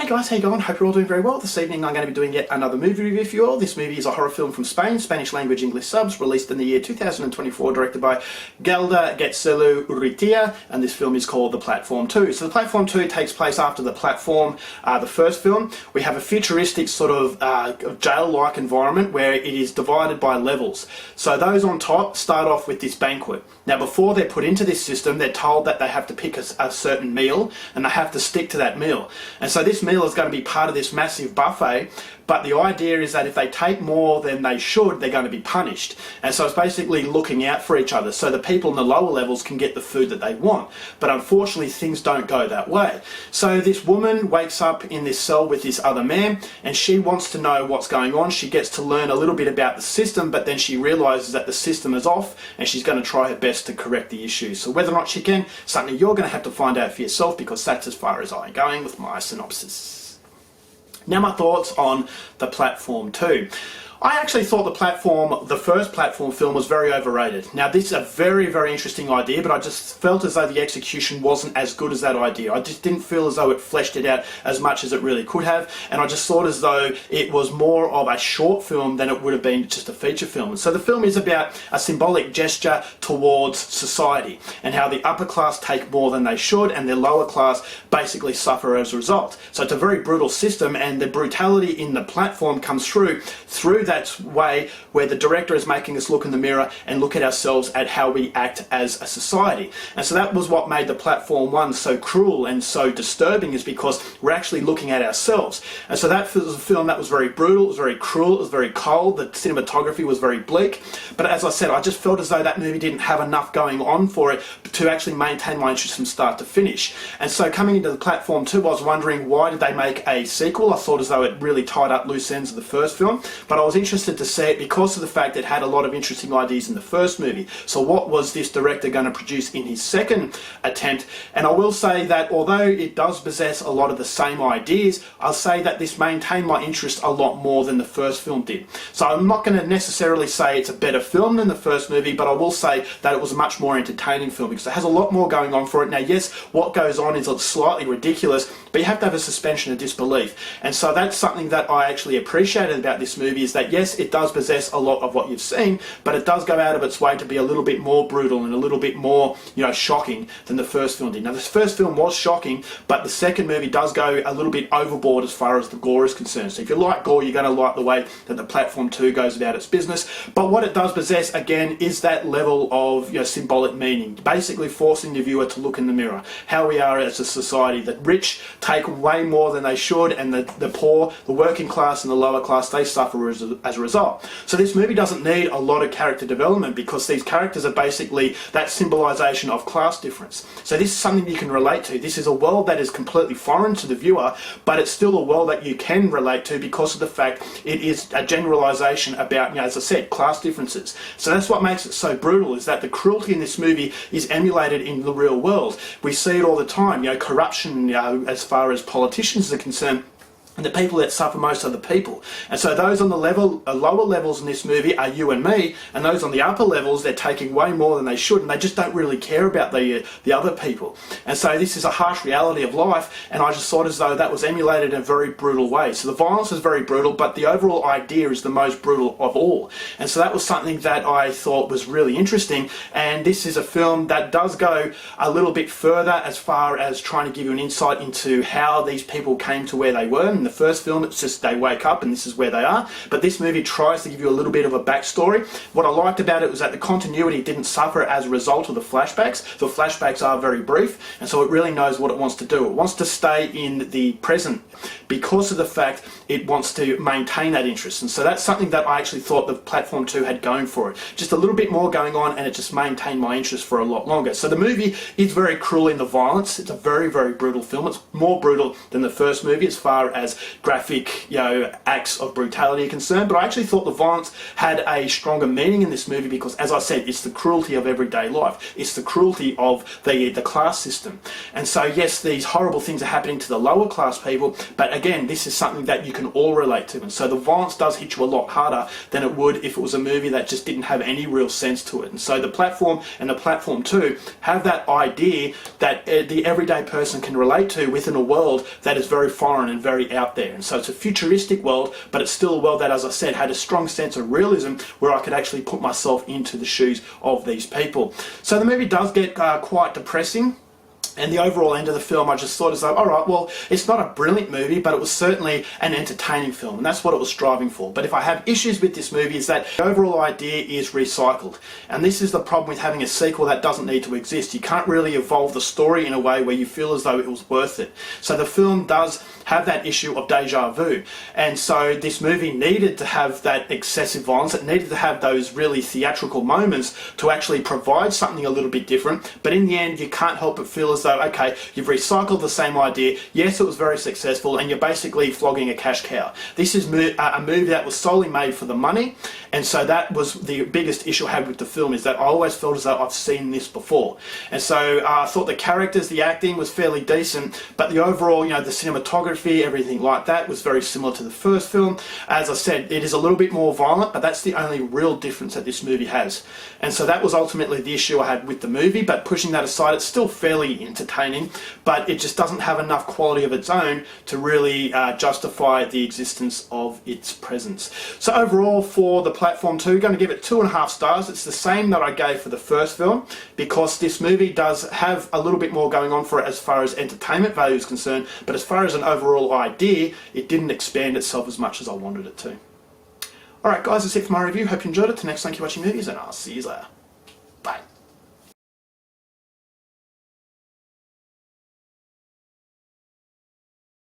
Hey guys, how you going? Hope you're all doing very well. This evening I'm going to be doing yet another movie review for you all. This movie is a horror film from Spain, Spanish language English subs, released in the year 2024, directed by Gelda Getzelu Urrutia, and this film is called The Platform 2. So The Platform 2 takes place after The Platform, the first film. We have a futuristic sort of jail-like environment where it is divided by levels. So those on top start off with this banquet. Now before they're put into this system, they're told that they have to pick a certain meal and they have to stick to that meal. And so this meal is going to be part of this massive buffet, but the idea is that if they take more than they should, they're going to be punished. And so it's basically looking out for each other so the people in the lower levels can get the food that they want. But unfortunately things don't go that way. So this woman wakes up in this cell with this other man and she wants to know what's going on. She gets to learn a little bit about the system, but then she realizes that the system is off and she's going to try her best to correct the issues. So whether or not she can, something you're going to have to find out for yourself, because that's as far as I'm going with my synopsis. Now my thoughts on The Platform 2. I actually thought the first Platform film was very overrated. Now this is a very, very interesting idea, but I just felt as though the execution wasn't as good as that idea. I just didn't feel as though it fleshed it out as much as it really could have, and I just thought as though it was more of a short film than it would have been just a feature film. So the film is about a symbolic gesture towards society, and how the upper class take more than they should, and their lower class basically suffer as a result. So it's a very brutal system, and the brutality in The Platform comes through that way where the director is making us look in the mirror and look at ourselves at how we act as a society. And so that was what made The Platform 1 so cruel and so disturbing, is because we're actually looking at ourselves. And so that was a film that was very brutal, it was very cruel, it was very cold, the cinematography was very bleak. But as I said, I just felt as though that movie didn't have enough going on for it to actually maintain my interest from start to finish. And so coming into The Platform 2, I was wondering, why did they make a sequel? I thought as though it really tied up loose ends of the first film, but I was interested to see it because of the fact it had a lot of interesting ideas in the first movie. So what was this director going to produce in his second attempt? And I will say that although it does possess a lot of the same ideas, I'll say that this maintained my interest a lot more than the first film did. So I'm not going to necessarily say it's a better film than the first movie, but I will say that it was a much more entertaining film because it has a lot more going on for it. Now yes, what goes on is slightly ridiculous, but you have to have a suspension of disbelief. And so that's something that I actually appreciated about this movie, is that yes, it does possess a lot of what you've seen, but it does go out of its way to be a little bit more brutal and a little bit more, shocking than the first film did. Now, the first film was shocking, but the second movie does go a little bit overboard as far as the gore is concerned. So if you like gore, you're going to like the way that The Platform 2 goes about its business. But what it does possess, again, is that level of symbolic meaning, basically forcing the viewer to look in the mirror. How we are as a society. The rich take way more than they should, and the poor, the working class and the lower class, they suffer as a result. So this movie doesn't need a lot of character development because these characters are basically that symbolisation of class difference. So this is something you can relate to. This is a world that is completely foreign to the viewer, but it's still a world that you can relate to because of the fact it is a generalisation about, as I said, class differences. So that's what makes it so brutal, is that the cruelty in this movie is emulated in the real world. We see it all the time, corruption as far as politicians are concerned. And the people that suffer most are the people. And so those on the lower levels in this movie are you and me, and those on the upper levels, they're taking way more than they should, and they just don't really care about the other people. And so this is a harsh reality of life, and I just thought as though that was emulated in a very brutal way. So the violence is very brutal, but the overall idea is the most brutal of all. And so that was something that I thought was really interesting, and this is a film that does go a little bit further as far as trying to give you an insight into how these people came to where they were. In the first film, it's just they wake up and this is where they are. But this movie tries to give you a little bit of a backstory. What I liked about it was that the continuity didn't suffer as a result of the flashbacks. The flashbacks are very brief, and so it really knows what it wants to do. It wants to stay in the present because of the fact it wants to maintain that interest. And so that's something that I actually thought The Platform 2 had going for it. Just a little bit more going on, and it just maintained my interest for a lot longer. So the movie is very cruel in the violence. It's a very, very brutal film. It's more brutal than the first movie as far as graphic, acts of brutality are concerned, but I actually thought the violence had a stronger meaning in this movie because, as I said, it's the cruelty of everyday life. It's the cruelty of the class system. And so, yes, these horrible things are happening to the lower class people, but again, this is something that you can all relate to. And so the violence does hit you a lot harder than it would if it was a movie that just didn't have any real sense to it. And so the Platform and the Platform 2 have that idea that the everyday person can relate to within a world that is very foreign and very out there. And so it's a futuristic world, but it's still a world that, as I said, had a strong sense of realism where I could actually put myself into the shoes of these people. So the movie does get quite depressing. And the overall end of the film, I just thought as though, all right, well, it's not a brilliant movie, but it was certainly an entertaining film, and that's what it was striving for. But if I have issues with this movie, is that the overall idea is recycled. And this is the problem with having a sequel that doesn't need to exist. You can't really evolve the story in a way where you feel as though it was worth it. So the film does have that issue of deja vu. And so this movie needed to have that excessive violence. It needed to have those really theatrical moments to actually provide something a little bit different. But in the end, you can't help but feel as though, okay, you've recycled the same idea. Yes, it was very successful, and you're basically flogging a cash cow. This is a movie that was solely made for the money, and so that was the biggest issue I had with the film, is that I always felt as though I've seen this before. And so I thought the characters, the acting was fairly decent, but the overall, the cinematography, everything like that was very similar to the first film. As I said, it is a little bit more violent, but that's the only real difference that this movie has. And so that was ultimately the issue I had with the movie, but pushing that aside, it's still fairly entertaining, but it just doesn't have enough quality of its own to really justify the existence of its presence. So overall, for the Platform 2, going to give it 2.5 stars. It's the same that I gave for the first film, because this movie does have a little bit more going on for it as far as entertainment value is concerned, but as far as an overall idea, it didn't expand itself as much as I wanted it to. Alright guys, that's it for my review. Hope you enjoyed it. Till next time, keep watching movies, and I'll see you later.